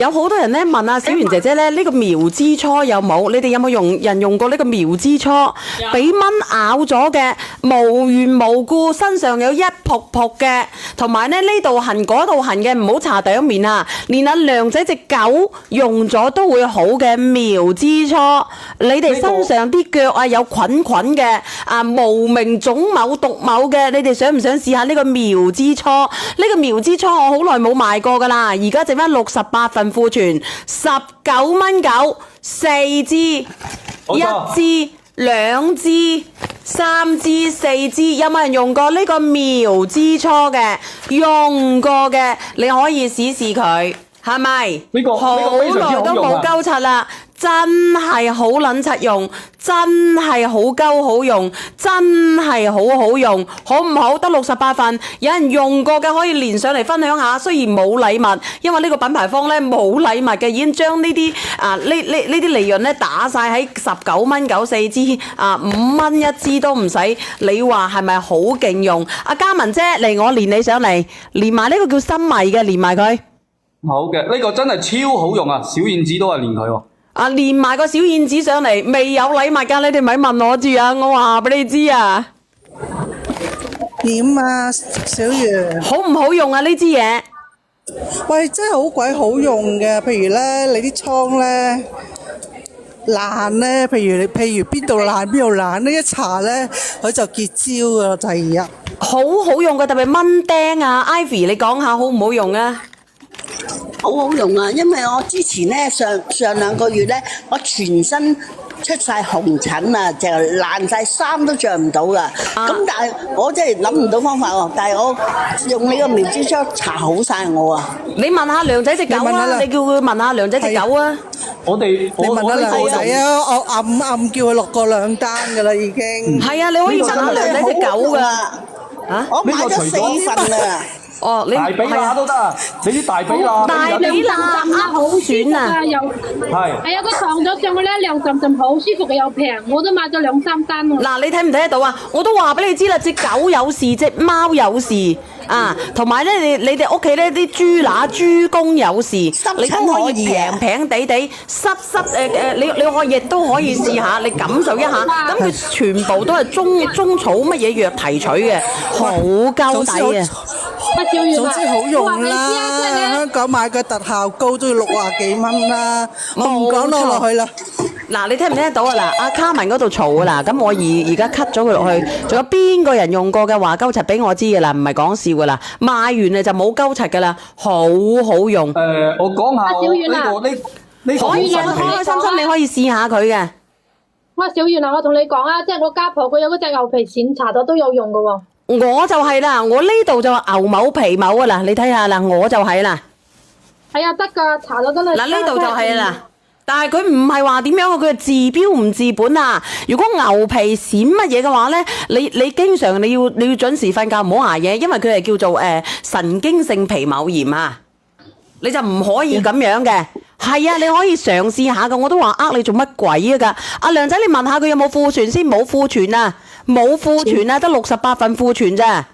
有好多人咧問阿小圓姐姐咧，呢個苗之初有冇？你哋有冇人用過呢個苗之初？俾蚊咬咗嘅，無緣無故身上有一仆仆嘅，同埋咧呢度痕嗰度痕嘅，唔好搽第一面啊！連阿梁仔隻狗用咗都會好嘅苗之初，你哋身上啲腳啊有菌嘅啊無名腫某毒某嘅，你哋想唔想試下呢個苗之初？呢個苗之初我好耐冇賣過噶啦，而家剩翻68份庫存，19蚊9，4支、1支、2支、3支、4支，有冇人用過呢個苗之初嘅？用過嘅，你可以試試佢，係咪？呢個好耐都冇鳩柒啦。真係好撚柒用，真係好鳩好用，真係好好用，好唔好？得68份，有人用過嘅可以連上嚟分享下。雖然冇禮物，因為呢個品牌方咧冇禮物嘅，已經將呢啲呢啲利潤咧打晒喺19蚊9 4支5蚊1支都唔使。你話係咪好勁用？阿嘉文姐嚟，我連你上嚟，連埋呢個叫心迷嘅，連埋佢。好嘅，呢個真係超好用啊！小燕子都係連佢喎。連埋個小燕子上嚟，未有禮物㗎，你哋咪問我住啊！我話俾你知啊。點啊，小圓？好唔好用啊？呢支嘢？喂，真係好鬼好用嘅。譬如咧，你啲瘡咧爛咧，譬如邊度爛邊度爛呢，一搽咧佢就結焦㗎，就係好好用嘅，特別蚊叮啊 ！Ivy， 你講下好唔好用啊？好好用啊！因為我之前咧上2個月咧，我全身出晒紅疹啊，就爛晒衫都着唔到噶。咁但係我真係諗唔到方法喎。但係我用呢個苗之初搽好晒我啊！你問下梁仔隻狗啊！你叫佢問下梁仔隻狗啊！你問下梁仔啊！我暗叫佢落過2單噶啦，已經。係啊，你可以問下梁仔隻狗噶。我買咗4份啊！哦，你大比乸都得啊！你啲大比乸，大比乸好選啊！係個糖咗上去咧，涼浸好舒服嘅又平，我都買咗2、3單喎。嗱，你睇唔睇得到啊？我都話俾你知啦，隻狗有事，隻貓有事啊，同埋咧，你哋屋企咧啲豬乸、豬公有事，你都可以平地你可以亦都可以試下，你感受一下。咁佢全部都係中草乜嘢藥提取嘅，好鳩抵啊！總之好用啦！香港買個特效膏都要60幾蚊啦，我唔講落去啦。嗱，你聽唔聽得到啊？嗱，阿卡文嗰度嘈啊！嗱，咁我而家 cut 咗佢落去，仲有邊個人用過嘅話鳩柒俾我知嘅啦，唔係講笑噶啦，賣完啊就冇鳩柒噶啦，好好用。我講下呢個可以啊，開開心心你可以試下佢嘅。哇，小圓啊，我同你講啊，即係我家婆佢有嗰隻牛皮癬搽咗都有用噶喎。我就係啦，我呢度就牛某皮某啊嗱，你睇下啦，我就係啦。係啊，得噶，搽咗真係。嗱，呢度就係啦，但係佢唔係話點樣啊，佢係治標唔治本啊。如果牛皮癬乜嘢嘅話咧，你經常你要準時瞓覺，唔好捱夜，因為佢係叫做神經性皮膜炎啊。你就唔可以咁樣嘅。係啊，你可以嘗試下噶，我都話你做乜鬼啊噶？阿梁仔，你問下佢有冇庫存先，冇庫存啊，冇庫存啊，得68份庫存咋。